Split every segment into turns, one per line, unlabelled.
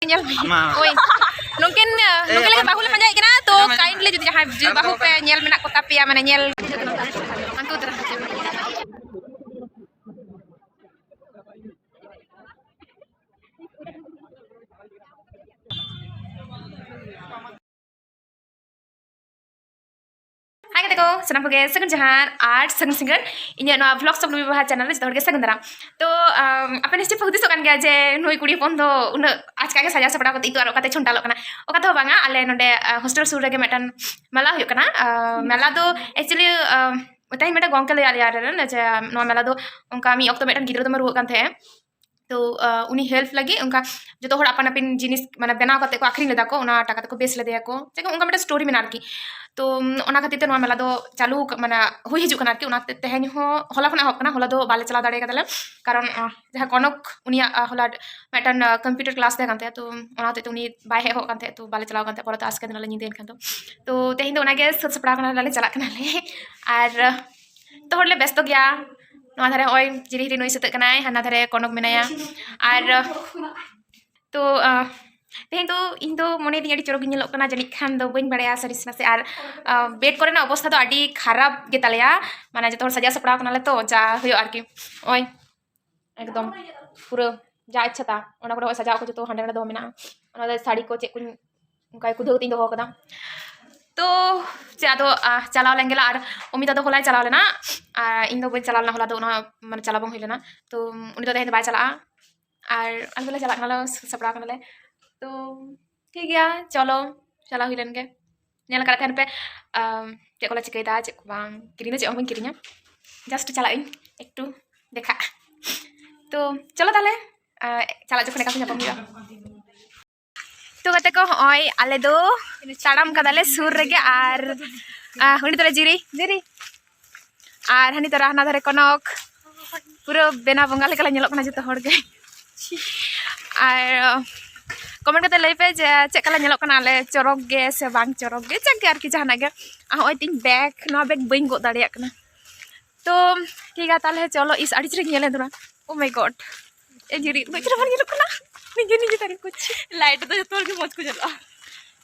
nyel oi mungkin lagi bahu le panjai kena to kindly judi jahai bahu pe nyel menak ko tapi ya mana nyel mangku terus Hai kata ko, senang pakai second jahan art second singer. Ini no vlog सब लोग bahas channel जितना orang second दाram. तो apa nih sih fokus kan gak aja nui kudi pun tuh udah आज kayak saja seperti aku itu orang kata cuntal kena. Oka tuh bangga, ale nonde hostel surga ke medan malah yuk kena. Malah tuh actually utai medan gongkel ya liar kan, aja no malah tuh kami waktu medan gitu tuh meruh kan teh. तो उनी help लगी उनका जो तो अपन अपन जिनिस माने बनाव करते को आखिरी लेदा को उना टाका को बेस लेदे को जेको उनका मेटा स्टोरी मेना आरकी तो उना खातिर ते मेला दो चालू माने हुई हिजु कना आरकी उना तेहेन हो होला खना हकना होला दो बाले चला दाड़े कदले कारण जहां कनक उनिया होला मेटन कंप्यूटर क्लास दे कानते तो उना ते उनी बाय हे हो कानते तो बाले चलाव कानते परत आस्के दिन निदेन खान तो तेहेन दो उनागे सब सपड़ा कना लाले चला कना ले आर तो हरले व्यस्त गया नवा धारे ओय जिरि हिरि नई सते कनाय हाना धारे कनक मेनाया आर तो तेहेन तो इन दो मने दी आडी चोरक ᱧᱮᱞᱚᱜ कना जानि खान दो बइन बड़ाया सरिस नासे आर बेड करेना अवस्था तो आडी खराब गे तालेया माने जतो सजा सपड़ा कनाले तो जा होयो आरकी ओय एकदम पूरा जा इच्छा था ओना को सजाव को जतो हांडे हांडे दो मेना ओना साड़ी को चेक कुन उनका कुदो तिन दो कदा तो चे आदो चलाव लेंगेला आर उमिता तो होला चलाव लेना इन दो बइन चलाव ना होला दो ना माने चलाव बंग होइलेना तो उनी तो तेहेन बाय चला आर अलबेला चला कनाले सपड़ा कनाले तो ठीक गया चलो चला हुइलेन गे नेल करा थान पे चे कोला चिकैदा चे को बांग किरिना चे हम किरिना जस्ट चला इन एकटू देखा तो चलो ताले चला जखने का ᱧᱟᱯᱟᱢ हुआ तो कते को होय आले दो ताड़ाम कदाले सुर रेगे आर हनी तोरा जिरी जिरी आर हनी तोरा हना धारे कनक पूरा बेना बंगा लेकला ᱧᱮᱞᱚᱜ कना जतो हर गे आर कमेंट करते लई पे जे चेकला ᱧᱮᱞᱚᱜ कना आले चोरक गे से बांग चोरक गे चेक आर की जहाना गे होय तिन बैग नो बैग बइन गो दाड़िया कना तो ठीक है ताले चलो इस आड़ी रे ᱧᱮᱞᱮ दरा ओ माय गॉड ए जिरी बचरा बन ᱧᱮᱞᱚᱜ कना निजे निजे तारी कुछ लाइट तो जतो के मज को चला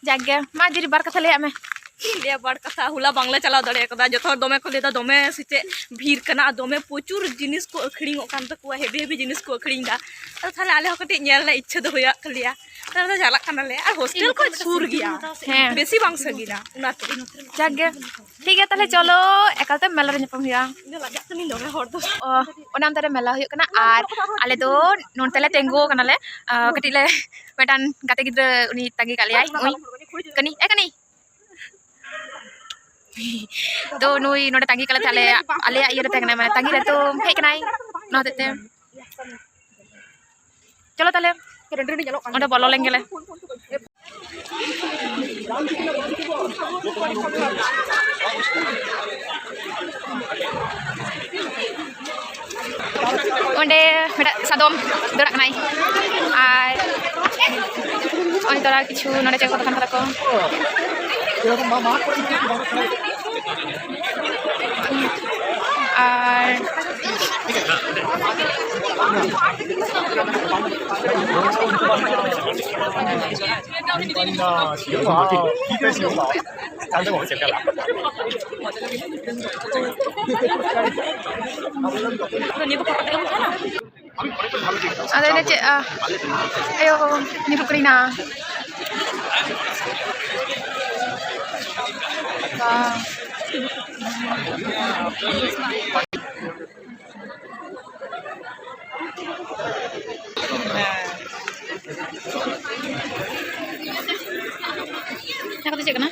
जागे मा जिरी बार कथा ले में ले बार कथा हुला बांग्ला चला दड़े कदा जतो दमे को लेदा दमे सिचे भीड़ कना दमे प्रचुर जिनिस को अखरिंग ओकान तक हेबी हेबी जिनिस को अखरिंग दा तो थाले आले हकटे ᱧᱮल ला इच्छा दो होया कलिया ताले जाला कना ले और हॉस्टल को सुर गया बेसी बांग सगिना उनाते जागे ठीक है ताले चलो एकालते मेला रे ᱧᱟᱯᱟᱢ हुआ लागा तनी दमे हर दो ओनाम तारे मेला हुयो कना आर आले दो नोनतेले तेंगो कना ले कटिले मेटान गाते गिद्र उनी तागी कालियाय ओई कनी ए कनी तो नुई नोडे तांगी कला थाले आले इया रे तंगना माने तांगी रे तो हेक नाय नो हतेते चलो ताले ओंडे बोलो लेंगेले ओंडे मेडा सादम दरा कनाय आर ओंडे तोरा किछु नोडे चेक दखान करा को আর ada ini ayo nipu kerina Aku tuh cek na.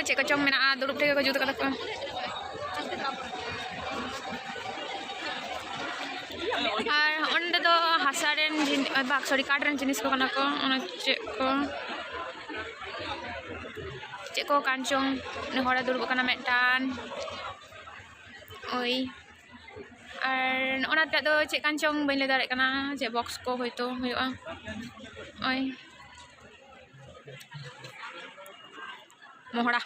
Cek kacang mena duduk tega ko juta kata ko ar onde do hasaren bak sorry kadran jinis ko kana ko ona cek ko ko cek ko kancung ni hora duruk kana medan oi ar ona tak do cek kancung bain le darek kana cek box ko hoito huyuga oi mohora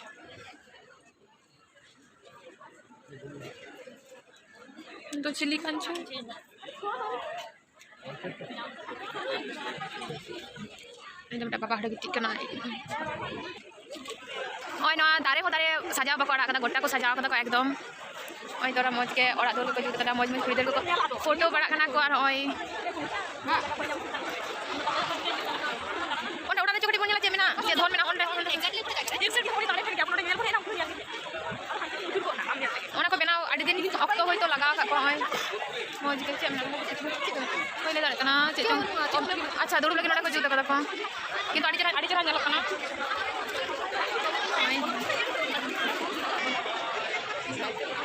to chili kancung ini dah papa ada gitik kana oi no dare ho dare sajao bako arak kada gotta ko sajao kada ko ekdom oi tora moj ke orak dul ko jut kada moj moj kuri ko photo barak kana ko ar oi ona ona chokoti bon nyala che mena che dhon mena on re exactly pori dare phe upload nyal pore na ona ko benao adi din okto hoi to laga ka ko oi moj ke che mena koi le dare kana che chong acha duru lagi nada ko jut kada ko kintu adi jara nyalok kana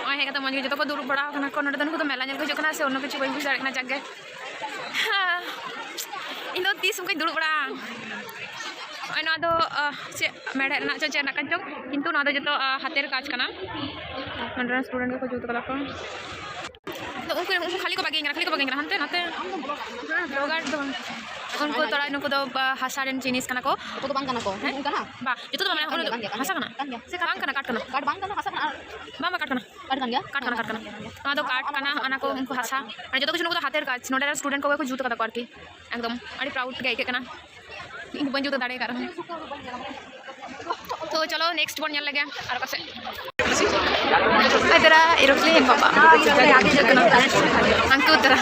oi he kata moj ke joto ko duru bada kana ko nada dan ko to mela nyal ko jokana se onno kichu bain bujare kana jagge indo tis mungkin dulu bada oi no ado che mede na che na kancong kintu no ado joto hater kaj kana nondra student ko jut kala ko तो उनको खाली को बागेंगे हंते नाते लोगार तो उनको तोरा इनको तो हासारेन जिनिस कना को तो बांग कना को हैं कना बा itu तो माने हासा कना से बांग कना काट कना हासा कना मामा काट कना तो काट कना अना को उनको हासा माने जतो कुछ नको हातेर काज नोडा स्टूडेंट को जुत कदा करती एकदम अड़ी प्राउड के के कना इन बन जुत दाड़े कर तो चलो नेक्स्ट वन nyal lagi और कसे इधर एरोप्लेन बाबा आगे जकना अंकु उधर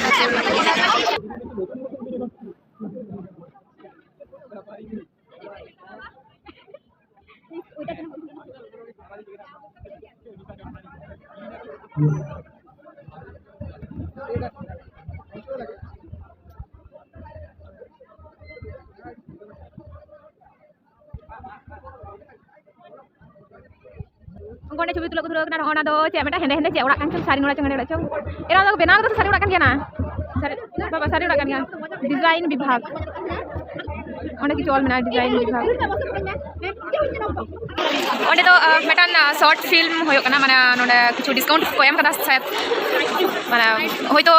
Kone coba tulak tulak kena orang ada cek mereka hende cek orang kan sari nolak cengen ceng. Era ada benar tu sari orang kan kiana. Sari, bapak sari orang kan kiana. Design bibhag. Orang kita jual mana design bibhag. Orang itu metan short film hoyok kena mana nolak kicu discount koyam kata saya. Mana hoyto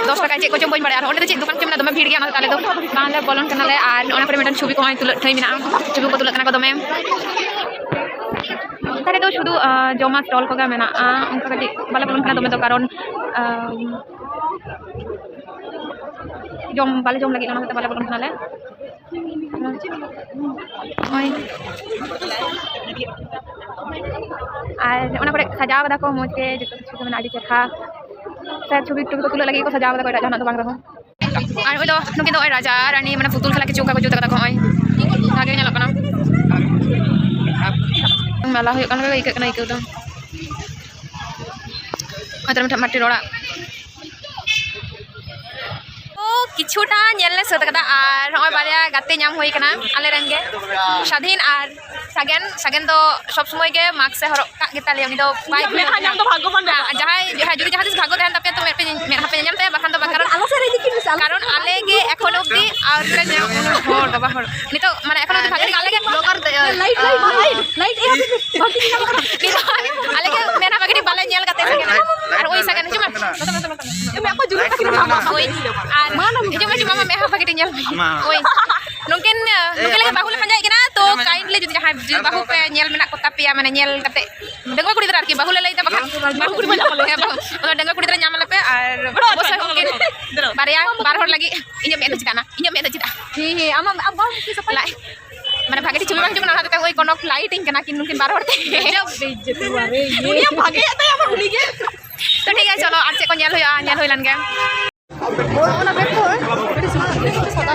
10 টাকা check কোচম বই বাড়ে আর ওটা check দোকান কেমন দমে ভিড় গিয়া না তাহলে তো বাংলা বলন কানালে আর ওনা পরে মেটান ছবি কমাই তুলে থাই মিনা ছবি কো তুলে কানা কো দমে তাহলে তো শুধু জমা স্টল কো গা মেনা উনকা কাটি বালা বলন কানা দমে তো কারণ জম বালে জম লাগি না হতে বালা বলন কানালে ওই আর ওনা পরে সাজাও কদা কো মোজকে যত কিছু মেনা আদি চেখা saya ছবি টুকু তুলে lagi ko sajao ko jahan to bang raho ar oi do nukin do oi raja rani mana putul khala kichu ka juta ko oi age nyalok kana malah hoyok kana ikat kana ikut do atar mati roda কিছুটা nyelle set kada ar hoy barya gatte nyam hoi kana ale ren ge স্বাধীন আর সাগেন তো সব সময় গে mask হরক কা গেতা লে উনি তো by nyam to bhagwan jahay jodi jahatis bhaggo dehan tapi to mer hape nyam te bakan to bakaron ala sare dikki misal karon ale ge ekhon obdi ar tre nyam hor baba hor ni to mane ekhon obdi bhagari ale ge logar light ale ge mena bagari bale nyel kate sagen ar oi sagen cuma me aku juga oi ar cuma mama meha bagari nyel oi mungkin lagi bahu le panjai kena to kindly jodi jahay bahu pe nyel mena ko tapi ya mane nyel kate dengwa kudi ar ki bahu le laita bakan bahu kudi nyam le to dengwa kudi nyam le pe ar bosa mungkin barya bar hor lagi inya me cita na inya me cita he ama abang ki supply mana bhage cuma bang cuma hate oi kono lighting kena kin mungkin bar horte bejeti ware dunia bhage ate ama buli ge to ठीक है चलो आज से को nyel hoilan ge ona bekho beti sada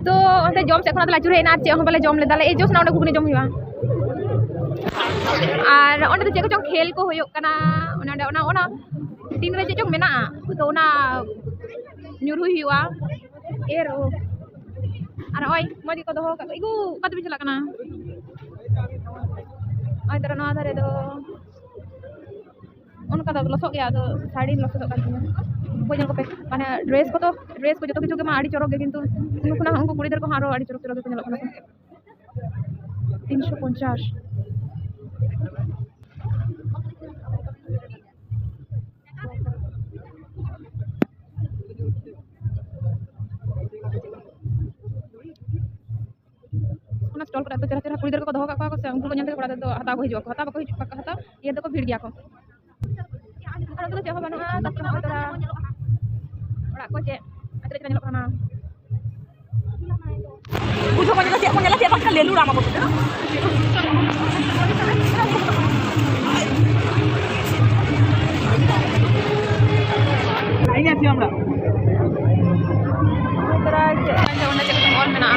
तो onte jom se khona lachur heina che hon bale jom le dale ei jos na onde ghugni jom हुआ আর onde to cheko chong khel ko hoyok kana ona 3 re che chong mena to ona nyuruh huwa ero ara oi mau di kodoh ka igu katu bisa lakana oi tara no adare do on kata losok ya do sari losok kan punya ko pe mane dress ko joto kichu ke ma adi chorok ge kintu unuku na unku kuri der ko haro adi chorok chorok ko nyalok kana 350 stall पर चेहरा चेहरा कुड़ी देर को दोह का से उनको को कोड़ा दो हता को हिजुआ हता को हिजुआ हता ये दो को भीड़ गया को अरे तो चेहरा बना तक ना तोरा ओड़ा को चे अतरे चला nyelok kana bujo ko nyala siapa kan lelu rama ko ini aja আমরা तोरा जे ओना चेक ऑन में ना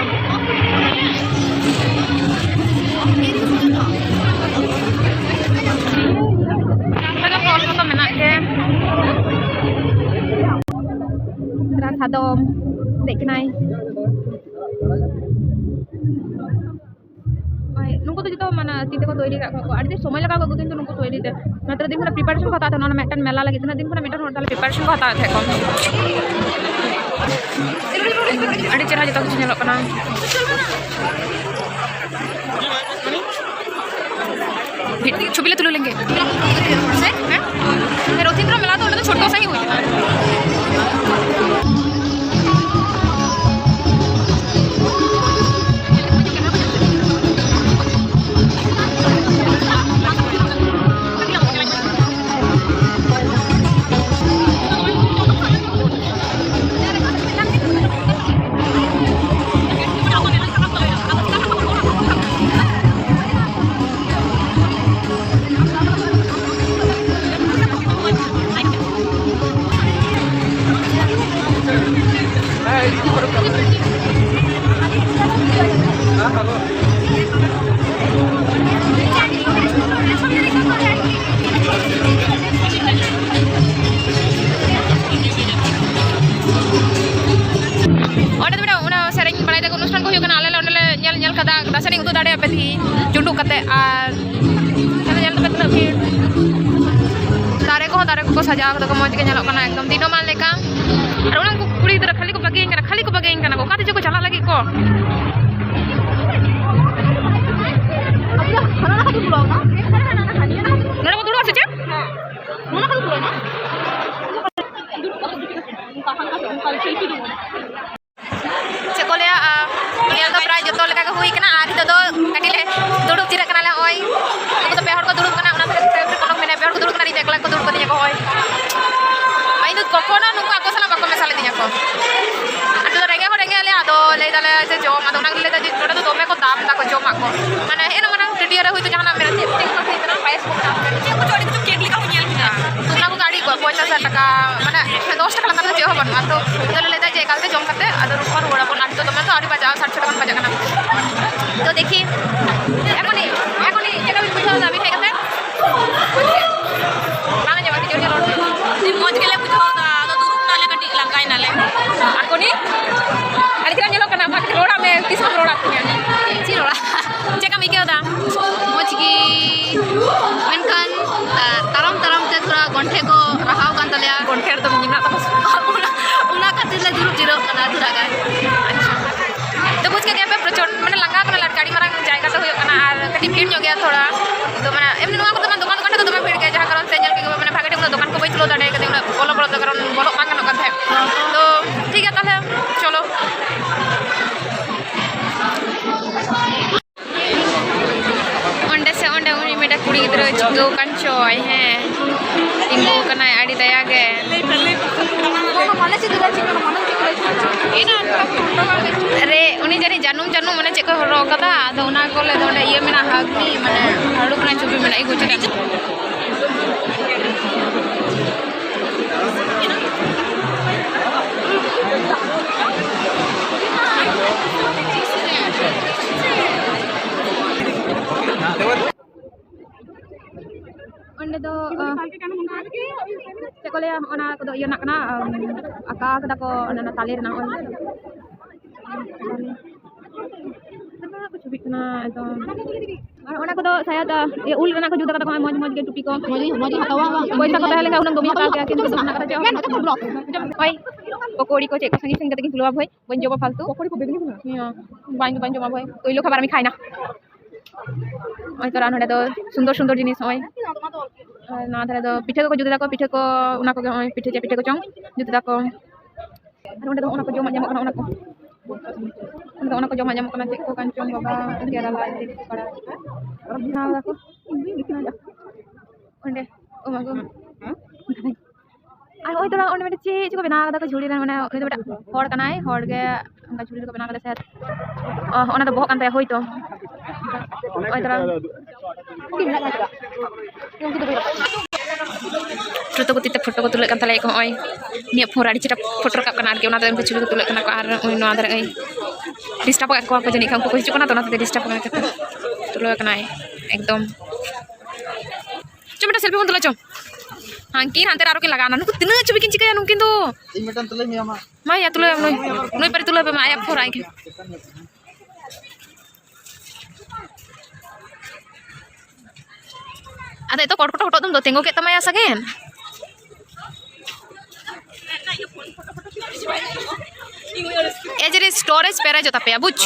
तो मेना के terus sadom dek kenai nunggu tuh jito mana tite ko toiri ko adi somay laga ko kintu nunggu toiri de natra din khana preparation ko hata tha nona metan mela lagi tna din khana metan hotel preparation ko hata the ko adi cerah jito kichu nyelok kana छुपी ले तुलू लेंगे रोथिंद्र मेला तो छोटा सा ही हुई dasar itu tadi apa sih junduk kate jalan tempat lebih tarik ko saja aku tuh mau juga nyalok kana ekdom dino mal leka ada orang kuri itu khali ko bagiin kana ko kate juga jalan lagi ko nggak mau dulu aja mana kalau dulu sekolah ini ada pernah jodoh leka hui kena hari itu kati le duduk tidak kenal le oi itu tuh pehor ko duduk kena una kono mene pehor ko duduk kena di tekla ko duduk kena ko oi main itu kokona nunggu aku salah bakal mesale dinya ko ado renge le ado le dale se jom ado nang le tadi noda to dome ko dam ta ko jom ako mane eno mana video re hui to jahana mera tik ko itna pais ko dam ko chori to cake lika nyel bina to na ko gadi ko 50,000 taka mane 10 taka langa je hoban ato dole le je kalte jom kate ado rupar oda bon ado to ari baja 60 টাকা বাজা কানা তো দেখি এখনই যেটা আমি বুঝাও দাবি ঠিক আছে বাংলা যাবা কি জোরে রড দি মজ গেলে বুঝাও দা তো দুরুম নালে কাটি লাগাই নালে এখনই আরে কিরা নিলো কানা বাকি রোড়া মে কিসম রোড়া তুমি জি রোড়া চেকা মি কেও দা মজ কি মেনকান taram te thora gonte ko rahau kan talia gonte to minna to una katile juru jiro kana thura ga तो बुझ के पे प्रचंड माने लंगा कना लड़काड़ी मारंग जायगा तो होयो कना आर कटी भीड़ ᱧᱚᱜ गया थोड़ा तो माने एमनी नोआ को तो दुकान तो दमे भीड़ गया जहां कारण से ñel के माने भागेटे उन दुकान को बई चलो दाड़े कते बोलो तो कारण बोलो बांग न कथे तो ठीक है ताले चलो onde uni meda kuri gidro चिंगो kan coy he चिंगो कना आड़ी दया गे माने चिंगो अरे उनी जानी जानूम माने चेक को हरो कदा आदो उना को ले दोंडे ये मेना हागनी माने हाडू कना छुबी मेना इगु चेक onde do ᱪᱮᱫ ᱠᱚ ᱞᱟᱹᱭᱟ ᱚᱱᱟ ᱠᱚᱫᱚ ᱤᱭᱟᱹ ᱨᱮᱱᱟᱜ ᱠᱟᱱᱟ ᱟᱸᱠᱟ ᱠᱟᱫᱟ ᱠᱚ ᱚᱱᱟ ᱛᱟᱞᱮ ᱨᱮᱱᱟᱜ ছবি না একদম আর অনেক কত শায়দ উল রেনা কো জুতা কত মজ মজ গে টুপি কো মজ হাতাওয়া পয়সা কত হেলে উনং দমি হাতাও কে কিন্তু সামনা কত ওই পকোড়ি কো চেক সঙ্গে সঙ্গে কিন্তু লুয়া ভাই বন জবা ফালতু পকোড়ি কো বেগনি না বান জমা ভাই কইলো খাবার আমি খাই না ওই তো রান হলে তো সুন্দর সুন্দর জিনিস হয় না ধরে তো পিঠে কো জুতা কো পিঠে কো ওনা কো পিঠে কো চং জুতা কো আর ওটা তো ওনা কো জমা জামা ওনা কো una ko joma jam kana cek ko kancong baba tiara lagi para na ko onde oh mago ai oi tora onde mete che ko bena kada ko jhuri mane uni do beta hor kanai hor ge anga jhuri ko bena kada set ona do bohok kan tay hoi to oi tora foto ko tulak kan talai ko oi ni phora di cita foto rakap kan arke ona do ko jhuri ko tulak kan ko ar oi no adar ai disturb को जनी खान को हिजुक ना तो नाते disturb करना तुलो कनाय एकदम चो बेटा सेल्फी बन तुला चो हां की हांते आरो के लगाना नुक तिना छबि किन चिकया नुकिन तो इन मेटन तुले मिया मा या तुले नई पर तुले बे मा या फोर आई के ada itu kotor kotor tuh tengok kita maya sagen एजरे स्टोरेज पेरा जो तापे बुझ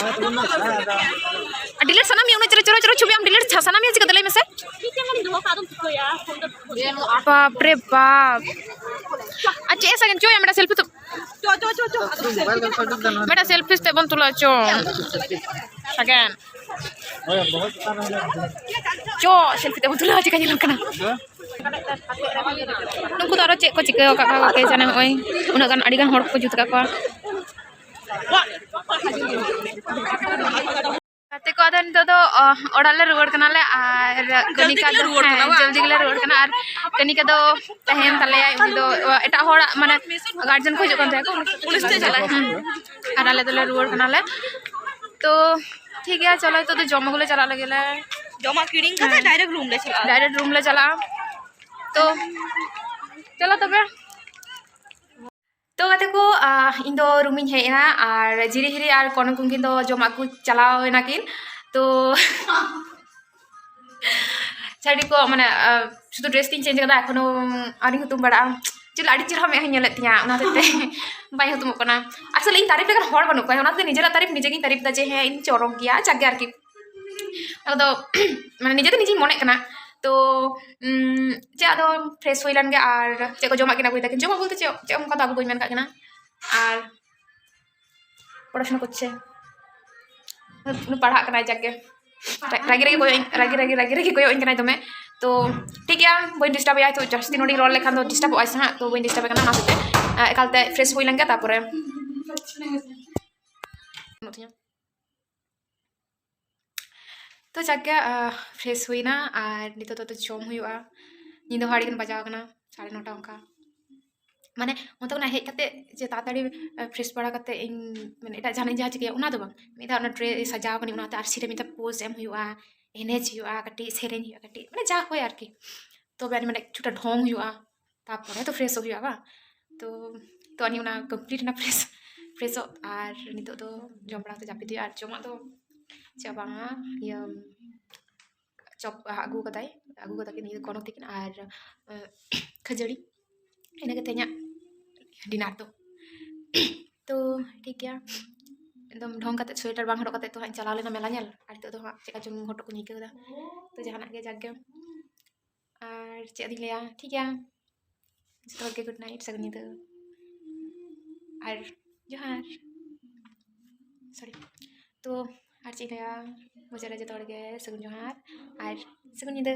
डिलीट सना मी उन्हें चलो चलो चलो छुपी हम डिलीट सना मी चिकन दले में से बाप रे बाप अच्छा ऐसा क्यों है मेरा सेल्फी तो मेरा सेल्फी से बन तुला चो अगेन चो सेल्फी ते बन तुला चिकन ये लंकना नुकु तारो चेक को चिकन का के जाने ओई उन्हें kan adigan hor ko jutka ko ate ko adan to orale ruwar kana le ar kanika do jaldi gele ruwar kana ar kanika do tahen tale uni do eta hor mane guardian ko hijuk kan ta ko police te chala ar ale tole ruwar kana le तो ठीक है चलो तो जमा गुलो चला लगेला जमा kidding का डायरेक्ट रूम ले चला तो चलो तबे तो कते को इन दो रूम इन हेना और जिरी हिरी और कोन कुंकिन दो जमा को चलाओ ना किन तो छाड़ी को माने शुद्ध ड्रेस तीन चेंज कदा एखोनो आरी हुतुम बड़ा चल आड़ी चिर हमें हញलेतिया ओना तेते बाय हुतुम कोना असल इन तारीफ लेकर हर बनु को ओना ते निजेरा तारीफ निजे की तारीफ दा जे है इन चोरक गया जागे आर की अदो माने निजे ते निजे मने कना तो चे आदो फ्रेश होइलान गे और चे को जमा किना कोइता जमा बोलते चे उनका दागु बई मेन का किना और पढ़ाशोना करछे पढ़ा कना जाके रागी कोई इन कना तमे तो ठीक है बई डिस्टर्ब या तो जस्ती नोडी रोल लेखान तो डिस्टर्ब आइस हां तो बई डिस्टर्ब कना नाते एकालते फ्रेश होइलान गे तारपरे तो जाके फ्रेश हुईना और नितो तो जम हुआ निदो हाड़ी बजाव कना 9:30 अंका माने मतलब ना हेज कते जे ताताड़ी फ्रेश बड़ा कते इन माने एटा जाने जा चिके उना दो बang मिदा उना ड्रेस सजाव कनी उना ते आर सिरे मिदा पोज एम हुआ एनेज हुआ कटी सेरेन हुआ कटी माने जा होय आर की तो बेन माने छुटा ढोंग हुआ तापरे तो फ्रेश हुआ बा तो अनि उना कंप्लीट ना फ्रेश और नितो तो जम बड़ा तो जापि दिया और जमा तो चाबांगा या चप आगू कता के नहीं कोनो तिकिन और खजड़ी इना के ते냐 डिनर तो ठीक है एकदम ढोंग कते स्वेटर बांग हरो कते तो हां चला लेना मेला नेल और तो हां चेका चुम हटो को निकेदा तो जहाना के जागे और चे दी लिया ठीक है तो के गुड नाइट सगनी तो और जोहार सॉरी तो और चिकया मुझे रजे तोड़ गए सगुन जोहार और सगुन निद